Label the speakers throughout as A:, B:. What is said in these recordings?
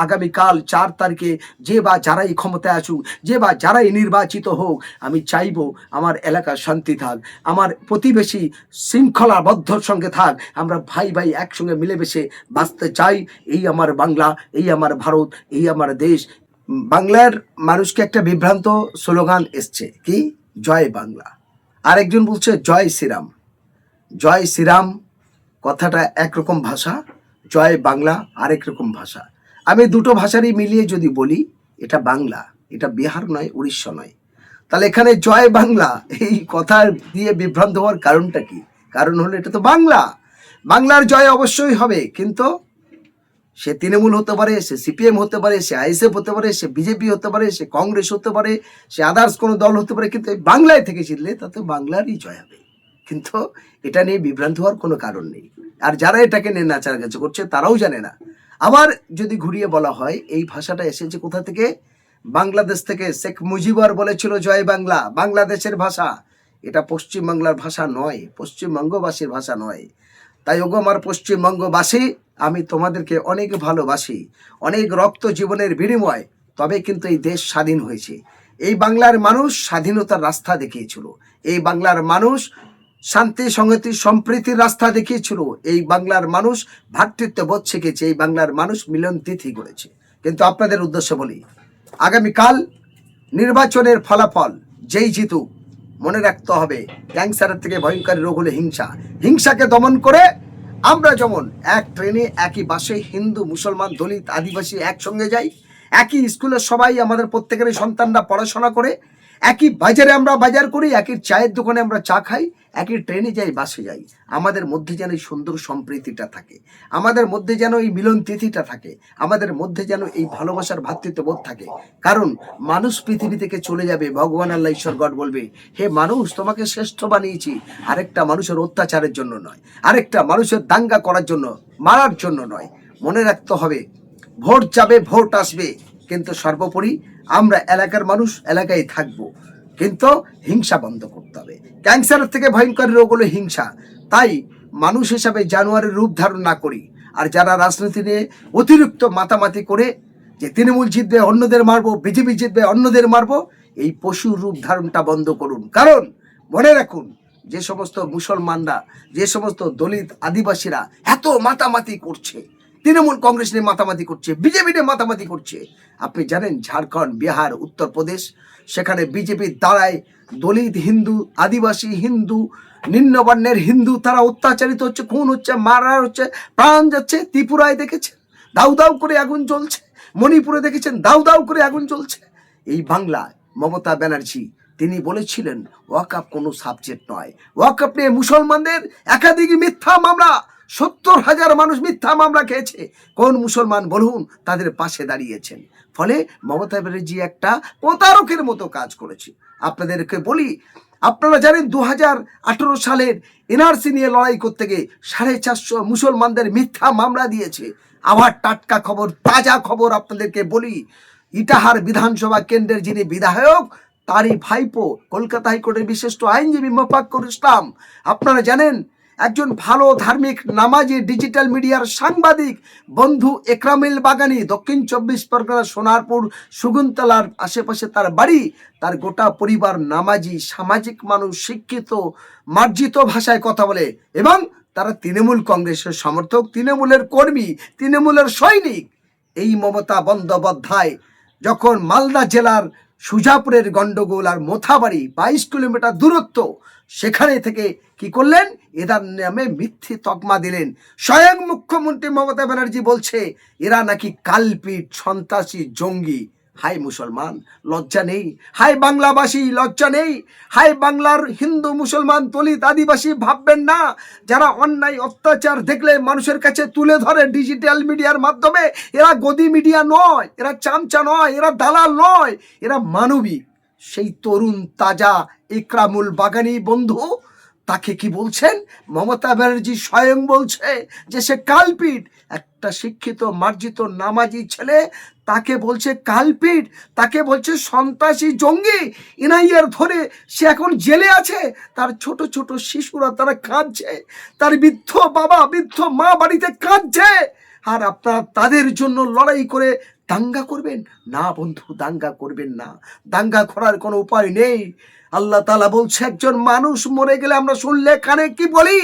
A: আগামীকাল 4 তারিখে যে বা যারাই ক্ষমতায় আসুক, যে বা যারাই নির্বাচিত হোক, আমি চাইবো আমার এলাকার শান্তি থাক, আমার প্রতিবেশী শৃঙ্খলাবদ্ধর সঙ্গে থাক, আমরা ভাই ভাই একসঙ্গে মিলেমিশে বাঁচতে চাই। এই আমার বাংলা, এই আমার ভারত, এই আমার দেশ। বাংলার মানুষকে একটা বিভ্রান্ত স্লোগান এসছে, কি? জয় বাংলা। আরেকজন বলছে জয় শ্রীরাম। জয় শ্রীরাম কথাটা একরকম ভাষা, জয় বাংলা আরেক রকম ভাষা। আমি দুটো ভাষারই মিলিয়ে যদি বলি এটা বাংলা, এটা বিহার নয়, উড়িষ্যা নয়। তাহলে এখানে জয় বাংলা এই কথা দিয়ে বিভ্রান্ত হওয়ার কারণটা কি? কারণ হলো এটা তো বাংলা, বাংলার জয় অবশ্যই হবে, কিন্তু সে তৃণমূল হতে পারে, সে সিপিএম হতে পারে, সে আইএসএফ হতে পারে, সে বিজেপি হতে পারে, সে কংগ্রেস হতে পারে, সে আদার্স কোনো দল হতে পারে, কিন্তু বাংলায় থেকে জিতলে তাতে বাংলারই জয় হবে। কিন্তু এটা নিয়ে বিভ্রান্ত হওয়ার কোনো কারণ নেই। আর যারা এটাকে নিয়ে নাচারগাছি করছে তারাও জানে না। আবার যদি ঘুরিয়ে বলা হয় এই ভাষাটা এসেছে কোথা থেকে? বাংলাদেশ থেকে। শেখ মুজিবর বলেছিল জয় বাংলা, বাংলাদেশের ভাষা। এটা পশ্চিমবাংলার ভাষা নয়, পশ্চিমবঙ্গবাসীর ভাষা নয়। তাই ওগো আমার পশ্চিমবঙ্গবাসী, আমি তোমাদেরকে অনেক ভালোবাসি, অনেক রক্ত জীবনের বিনিময় তবে কিন্তু এই দেশ স্বাধীন হয়েছে। এই বাংলার মানুষ স্বাধীনতার রাস্তা দেখিয়েছিল, এই বাংলার মানুষ শান্তি সংহতি সম্প্রীতির রাস্তা দেখিয়েছিল, এই বাংলার মানুষ ভ্রাতৃত্ববোধ শিখেছে, এই বাংলার মানুষ মিলন তিথি করেছে। কিন্তু আপনাদের উদ্দেশ্যে বলি, আগামীকাল নির্বাচনের ফলাফল যেই জিতুক, মনে রাখতে হবে ক্যান্সারের থেকে ভয়ঙ্কর রোগ হলো হিংসা। হিংসাকে দমন করে আমরা যেমন এক ট্রেনে একই বাসে হিন্দু মুসলমান দলিত আদিবাসী একসঙ্গে যাই, একই স্কুলে সবাই আমাদের প্রত্যেকের সন্তানরা পড়াশোনা করে, একই বাজারে আমরা বাজার করি, একই চায়ের দোকানে আমরা চা খাই, একই ট্রেনে যাই, বাসে যাই, আমাদের মধ্যে যেন এই সুন্দর সম্প্রীতিটা থাকে, আমাদের মধ্যে যেন এই মিলন তিথিটা থাকে, আমাদের মধ্যে যেন এই ভালোবাসার ভ্রাতৃত্ববোধ থাকে। কারণ মানুষ পৃথিবী থেকে চলে যাবে, ভগবান আল্লাহ ঈশ্বর গড বলবে, হে মানুষ তোমাকে শ্রেষ্ঠ বানিয়েছি আরেকটা মানুষের অত্যাচারের জন্য নয়, আরেকটা মানুষের দাঙ্গা করার জন্য, মারার জন্য নয়। মনে রাখতে হবে ভোট যাবে, ভোট আসবে, কিন্তু সর্বোপরি আমরা এলাকার মানুষ এলাকায় থাকবো, কিন্তু হিংসা বন্ধ করতে হবে। ক্যান্সারের থেকে ভয়ঙ্কর রোগ হলো হিংসা। তাই মানুষ হিসাবে জানোয়ারের রূপ ধারণ না করি। আর যারা রাজনীতি নিয়ে অতিরিক্ত মাতামাতি করে যে তৃণমূল জিতবে অন্যদের মারবো, বিজেপি জিতবে অন্যদের মারবো, এই পশুর রূপ ধারণটা বন্ধ করুন। কারণ মনে রাখুন, যে সমস্ত মুসলমানরা, যে সমস্ত দলিত আদিবাসীরা এত মাতামাতি করছে, তৃণমূল কংগ্রেস নিয়ে মাতামাতি করছে, বিজেপি নিয়ে মাতামাতি করছে, আপনি জানেন ঝাড়খণ্ড, বিহার, উত্তরপ্রদেশ, সেখানে বিজেপির দ্বারায় দলিত হিন্দু, আদিবাসী হিন্দু, নিম্নবর্ণের হিন্দু তারা অত্যাচারিত হচ্ছে, খুন হচ্ছে, মারা হচ্ছে, প্রাণ যাচ্ছে। ত্রিপুরায় দেখেছেন দাউ দাউ করে আগুন জ্বলছে, মণিপুরে দেখেছেন দাউ দাউ করে আগুন জ্বলছে। এই বাংলায় মমতা ব্যানার্জি তিনি বলেছিলেন ওয়াকআপ কোনো সাবজেক্ট নয়। ওয়াকআপ নিয়ে মুসলমানদের একাধিক মিথ্যা মামলা, 70,000 মানুষ মিথ্যা মামলা খেয়েছে। কোন মুসলমান বলুন তাদের পাশে দাঁড়িয়েছেন? ফলে মমতা ব্যানার্জি একটা প্রতারকের মতো কাজ করেছে। আপনাদেরকে বলি, আপনারা জানেন 2018 সালের এনআরসি নিয়ে লড়াই করতে গিয়ে 450 মুসলমানদের মিথ্যা মামলা দিয়েছে। আবার টাটকা খবর, তাজা খবর আপনাদেরকে বলি, ইটাহার বিধানসভা কেন্দ্রের যিনি বিধায়ক তারই ভাইপো কলকাতা হাইকোর্টের বিশিষ্ট আইনজীবী মোফাক্কুর ইসলাম, আপনারা জানেন একজন ভালো ধার্মিক নামাজি ডিজিটাল মিডিয়ার সাংবাদিক বন্ধু একরামুল বাগানি, দক্ষিণ 24 পরগনা সোনারপুর সুগুনতলার আশেপাশে তার বাড়ি, তার গোটা পরিবার নামাজি, সামাজিক মানুষ, শিক্ষিত, মার্জিত ভাষায় কথা বলে এবং তারা তৃণমূল কংগ্রেসের সমর্থক, তৃণমূলের কর্মী, তৃণমূলের সৈনিক। এই মমতা বন্দ্যোপাধ্যায় যখন মালদা জেলার সুজাপুরের গন্ডগোল আর মোথাবাড়ি 22 কিলোমিটার দূরত্ব, সেখানে থেকে কি করলেন, এদের নামে মিথ্যে তকমা দিলেন। স্বয়ং মুখ্যমন্ত্রী মমতা ব্যানার্জি বলছে এরা নাকি কালপিট, সন্ত্রাসী, জঙ্গি। হাই মুসলমান, লজ্জা নেই? হাই বাংলাবাসী, লজ্জা নেই? হাই বাংলার হিন্দু মুসলমান দলিত আদিবাসী, ভাববেন না যারা অন্যায় অত্যাচার দেখলে মানুষের কাছে তুলে ধরে ডিজিটাল মিডিয়ার মাধ্যমে, এরা গদি মিডিয়া নয়, এরা চামচা নয়, এরা দালাল নয়, এরা মানবিক। সেই তরুণ তাজা একরামুল বাগানি বন্ধু তাকে কি বলছেন, মমতা ব্যানার্জি স্বয়ং বলছে যে সে কালপিট। একটা শিক্ষিত মার্জিত নামাজি ছেলে তাকে বলছে কালপিট, তাকে বলছে সন্ত্রাসী, জঙ্গি। এনআইএর ধরে সে এখন জেলে আছে, তার ছোট ছোট শিশুরা তারা কাঁদছে, তার বৃদ্ধ বাবা বৃদ্ধ মা বাড়িতে কাঁদছে। আর আপনারা তাদের জন্য লড়াই করে দাঙ্গা করবেন না। বন্ধু, দাঙ্গা করবেন না, দাঙ্গা করার কোনো উপায় নেই। আল্লাহ তাআলা বলছে, একজন মানুষ মরে গেলে আমরা শুনলে কানে কি বলি?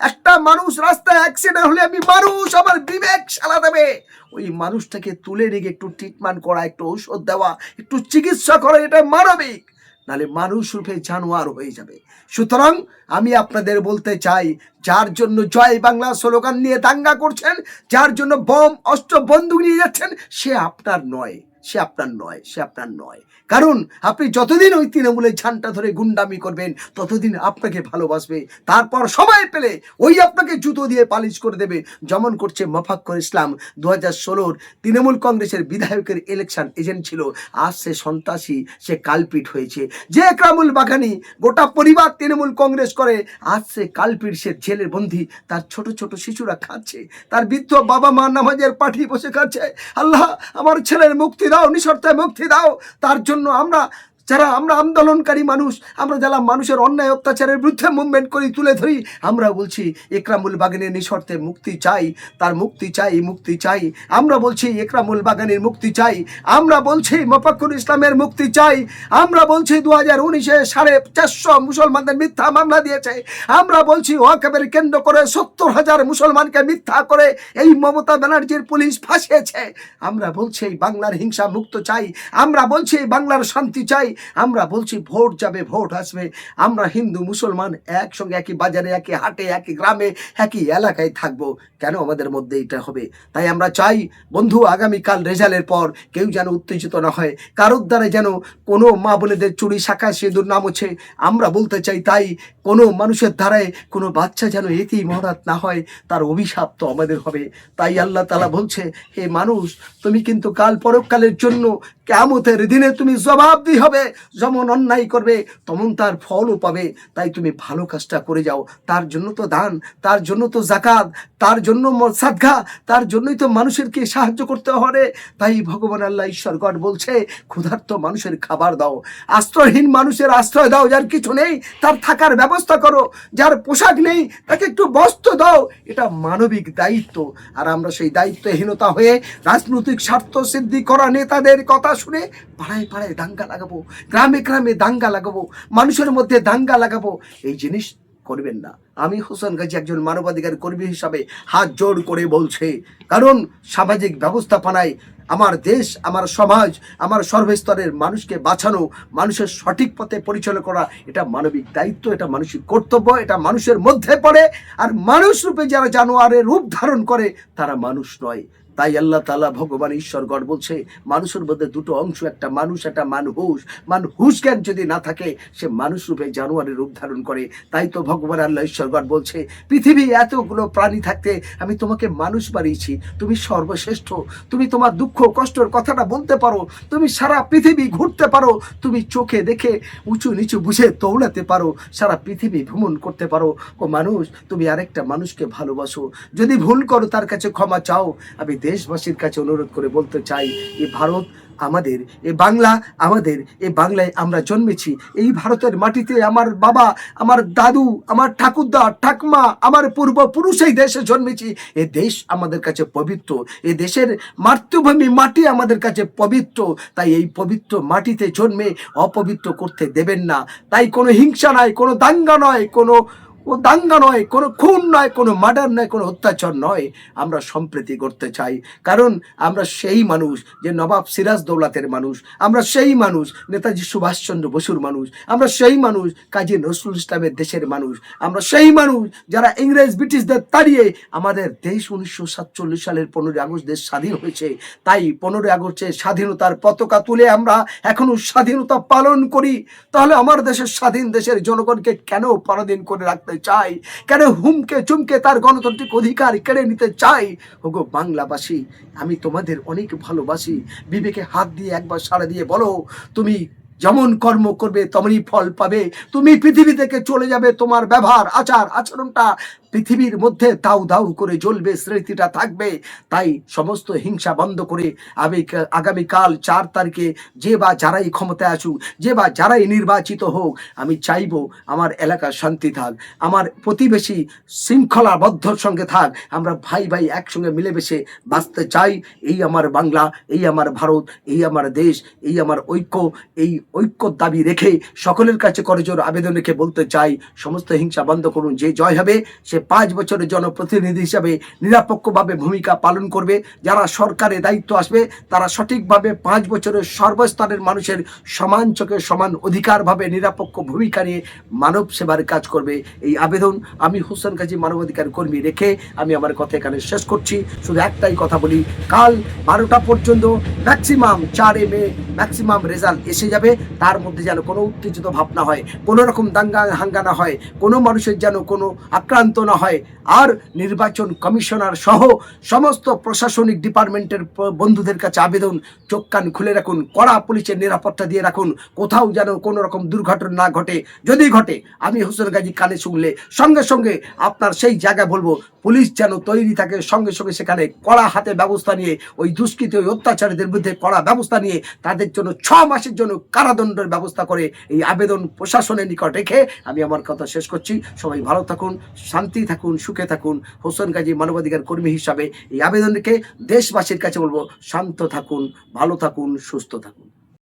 A: একটা মানুষ রাস্তায় অ্যাক্সিডেন্ট হলে আমি মানুষ, আমার বিবেক সালা দেবে। ওই মানুষটাকে তুলে রেখে একটু ট্রিটমেন্ট করা, একটু ঔষধ দেওয়া, একটু চিকিৎসা করা, এটা মানবিক। নাহলে মানুষ রূপে জানোয়ার হয়ে যাবে। সুতরাং আমি আপনাদের বলতে চাই, যার জন্য জয় বাংলা স্লোগান নিয়ে দাঙ্গা করছেন, যার জন্য বম অস্ত্র বন্দুক নিয়ে যাচ্ছেন, সে আপনার নয়, সে আপনার নয়, সে আপনার নয়। কারণ আপনি যতদিন ওই তৃণমূলের ঝান্ডা ধরে গুন্ডামি করবেন, ততদিন আপনাকে ভালোবাসবে। তারপর সময় পেলে ওই আপনাকে জুতো দিয়ে পালিশ করে দেবে, যেমন করছে মফাক্কর ইসলাম। 2016 তৃণমূল কংগ্রেসের বিধায়কের ইলেকশন এজেন্ট ছিল, আজ সে সন্ত্রাসী, সে কালপিট হয়েছে। যে একরামুল বাগানি গোটা পরিবার তৃণমূল কংগ্রেস করে, আজ সে কালপিট, সে জেলের বন্দী। তার ছোট ছোট শিশুরা খাচ্ছে, তার বৃদ্ধ বাবা মা নামাজের পাঠি বসে খাচ্ছে। আল্লাহ, আমার ছেলের মুক্তি দাও, নিঃশর্তে মুক্তি দাও। তার জন্য আমরা আন্দোলনকারী মানুষ, আমরা যারা মানুষের অন্যায় অত্যাচারের বিরুদ্ধে মুভমেন্ট করি, তুলে ধরি, আমরা বলছি একরামুল বাগানের নিঃশর্তে মুক্তি চাই, তার মুক্তি চাই, মুক্তি চাই। আমরা বলছি একরামুল বাগানের মুক্তি চাই, আমরা বলছি মফাক্কুর ইসলামের মুক্তি চাই, আমরা বলছি 2019-এ 450 মুসলমানদের মিথ্যা মামলা দিয়েছে, আমরা বলছি ওয়াকফের কেন্দ্র করে 70,000 মুসলমানকে মিথ্যা করে এই মমতা ব্যানার্জির পুলিশ ফাঁসিয়েছে। আমরা বলছি বাংলার হিংসা মুক্ত চাই, আমরা বলছি বাংলার শান্তি চাই, আমরা বলছি ভোট যাবে, ভোট আসবে, আমরা হিন্দু মুসলমান একসঙ্গে একই বাজারে, একই হাটে, একই গ্রামে, একই এলাকায় থাকবো। কেন আমাদের মধ্যে এটা হবে? তাই আমরা চাই বন্ধু, আগামীকাল রেজাল্টের পর কেউ যেন উত্তেজিত না হয়, কারোর দ্বারা যেন কোনো মা বোনেদের চুরি শাখা সিঁদুর না মোছে। আমরা বলতে চাই তাই কোনো মানুষের দ্বারায় কোনো বাচ্চা যেন এতেই মহরাত না হয়, তার অভিশাপ তো আমাদের হবে। তাই আল্লাহ তাআলা বলছে, হে মানুষ, তুমি কিন্তু কাল পরকালের জন্য কিয়ামতের দিনে তুমি জবাবদিহি হবে। যেমন অন্যায় করবে তেমন তার ফলও পাবে। তাই তুমি ভালো কাজটা করে যাও। তার জন্য তো দান, তার জন্য তো যাকাত, তার জন্য সাদকা, তার জন্যই তো মানুষেরকে সাহায্য করতে হবে। তাই ভগবান আল্লাহ ঈশ্বর গড বলছে, ক্ষুধার্ত মানুষের খাবার দাও, আশ্রয়হীন মানুষের আশ্রয় দাও, যার কিছু নেই তার থাকার ব্যবস্থা করো, যার পোশাক নেই তাকে একটু বস্ত্র দাও। এটা মানবিক দায়িত্ব। আর আমরা সেই দায়িত্বহীনতা হয়ে রাজনৈতিক স্বার্থ সিদ্ধি করা নেতাদের কথা শুনে পাড়ায় পাড়ায় দাঙ্গা লাগাবো, গ্রামে গ্রামে দাঙ্গা লাগাবো, মানুষের মধ্যে দাঙ্গা লাগাবো, এই জিনিস করবেন না। আমি হোসেন গাজী একজন মানবাধিকার কর্মী হিসাবে হাত জোড় করে বলছে, কারণ সামাজিক ব্যবস্থাপনায় আমার দেশ, আমার সমাজ, আমার সর্বস্তরের মানুষকে বাঁচানো, মানুষের সঠিক পথে পরিচালনা করা, এটা মানবিক দায়িত্ব, এটা মানসিক কর্তব্য, এটা মানুষের মধ্যে পড়ে। আর মানুষ রূপে যারা জানোয়ারের রূপ ধারণ করে তারা মানুষ নয়। তাই আল্লাহ তাআলা ভগবান ঈশ্বর গড বলছে, মানুষের মধ্যে দুটো অংশ, একটা মানুষ, একটা মানহুস। মানহুস জ্ঞান যদি না থাকে, সে মানুষ রূপে জানোয়ারের রূপ ধারণ করে। তাই তো ভগবান আল্লাহ ঈশ্বর গড বলছে, পৃথিবী এতগুলো প্রাণী থাকতে আমি তোমাকে মানুষ বানিয়েছি, তুমি সর্বশ্রেষ্ঠ, তুমি তোমার দুঃখ কষ্টের কথাটা বলতে পারো, তুমি সারা পৃথিবী ঘুরতে পারো, তুমি চোখে দেখে উঁচু নিচু বুঝে দৌড়াতে পারো, সারা পৃথিবী ভ্রমণ করতে পারো। ও মানুষ, তুমি আরেকটা মানুষকে ভালোবাসো, যদি ভুল করো তার কাছে ক্ষমা চাও। আমি দেশবাসীর কাছে অনুরোধ করে বলতে চাই, এই ভারত আমাদের, এই বাংলা আমাদের, এই বাংলায় আমরা জন্মেছি, এই ভারতের মাটিতে আমার বাবা, আমার দাদু, আমার ঠাকুরদা, ঠাকমা, আমার পূর্বপুরুষ এই দেশে জন্মেছি। এই দেশ আমাদের কাছে পবিত্র, এই দেশের মাতৃভূমি মাটি আমাদের কাছে পবিত্র। তাই এই পবিত্র মাটিতে জন্মে অপবিত্র করতে দেবেন না। তাই কোনো হিংসা নয়, কোনো দাঙ্গা নয়, কোনো দাঙ্গা নয়, কোনো খুন নয়, কোনো মার্ডার নয়, কোনো অত্যাচার নয়। আমরা সম্প্রীতি করতে চাই, কারণ আমরা সেই মানুষ যে নবাব সিরাজদৌলাতের মানুষ, আমরা সেই মানুষ নেতাজি সুভাষচন্দ্র বসুর মানুষ, আমরা সেই মানুষ কাজী নজরুল ইসলামের দেশের মানুষ, আমরা সেই মানুষ যারা ইংরেজ ব্রিটিশদের তাড়িয়ে আমাদের দেশ 1947 সালের 15 আগস্ট দেশ স্বাধীন হয়েছে। তাই 15 আগস্টের স্বাধীনতার পতাকা তুলে আমরা এখনো স্বাধীনতা পালন করি। তাহলে আমার দেশের স্বাধীন দেশের জনগণকে কেন পরাধীন করে রাখতে চাই? কেন হুমকে চুমকে তার গণতান্ত্রিক অধিকার কেড়ে নিতে চাই? ওগো বাংলাবাসী, আমি তোমাদের অনেক ভালোবাসি। বিবেকে হাত দিয়ে একবার সাড়া দিয়ে বলো, তুমি যেমন কর্ম করবে তেমনই ফল পাবে। তুমি পৃথিবী থেকে চলে যাবে, তোমার ব্যবহার আচার আচরণটা পৃথিবীর মধ্যে দাউ দাউ করে জ্বলবে, স্মৃতিটা থাকবে। তাই সমস্ত হিংসা বন্ধ করে আমি আগামীকাল 4 তারিখে যে বা যারাই ক্ষমতায় আসুক, যে বা যারাই নির্বাচিত হোক, আমি চাইবো আমার এলাকার শান্তি থাক, আমার প্রতিবেশী শৃঙ্খলাবদ্ধর সঙ্গে থাক, আমরা ভাই ভাই একসঙ্গে মিলেমিশে বাঁচতে চাই। এই আমার বাংলা, এই আমার ভারত, এই আমার দেশ, এই আমার ঐক্য। এই ঐক্যর দাবি রেখে সকলের কাছে করজোর আবেদন রেখে বলতে চাই, সমস্ত হিংসা বন্ধ করুন। যে জয় হবে সে 5 বছরের জনপ্রতিনিধি হিসাবে নিরপেক্ষভাবে ভূমিকা পালন করবে। যারা সরকারে দায়িত্ব আসবে তারা সঠিকভাবে 5 বছরের সর্বস্তরের মানুষের সমান চোখে সমান অধিকারভাবে নিরপেক্ষ ভূমিকা নিয়ে মানব সেবার কাজ করবে। এই আবেদন আমি হোসেন গাজী মানবাধিকার কর্মী রেখে আমি আমার কথা এখানে শেষ করছি। শুধু একটাই কথা বলি, কাল 12টা পর্যন্ত ম্যাক্সিমাম 4 মে ম্যাক্সিমাম রেজাল্ট এসে যাবে। তার মধ্যে যেন কোনো উত্তেজিত ভাব না হয়, কোনো রকম দাঙ্গা হাঙ্গানা হয়, কোনো মানুষের যেন কোনো আক্রান্ত না হয়। আর নির্বাচন কমিশনার সহ সমস্ত প্রশাসনিক ডিপার্টমেন্টের বন্ধুদের কাছে আবেদন, চোখ কান খুলে রাখুন, কড়া পুলিশের নিরাপত্তা দিয়ে রাখুন, কোথাও যেন কোনো রকম দুর্ঘটনা না ঘটে। যদি ঘটে আমি হোসেন গাজী কানে শুনলে সঙ্গে সঙ্গে আপনার সেই জায়গায় বলবো, পুলিশ যেন তৈরি থাকে, সঙ্গে সঙ্গে সেখানে কড়া হাতে ব্যবস্থা নিয়ে ওই দুষ্কৃতী ওই অত্যাচারীদের বিরুদ্ধে কড়া ব্যবস্থা নিয়ে তাদের জন্য 6 মাসের জন্য কারাদণ্ডের ব্যবস্থা করে এই আবেদন প্রশাসনের নিকট রেখে আমি আমার কথা শেষ করছি। সবাই ভালো থাকুন, শান্তি থাকুন, সুখে থাকুন। হোসেন গাজী মানবাধিকার কর্মী হিসাবে এই আবেদন রেখে দেশবাসীর কাছে বলবো, শান্ত থাকুন, ভালো থাকুন, সুস্থ থাকুন।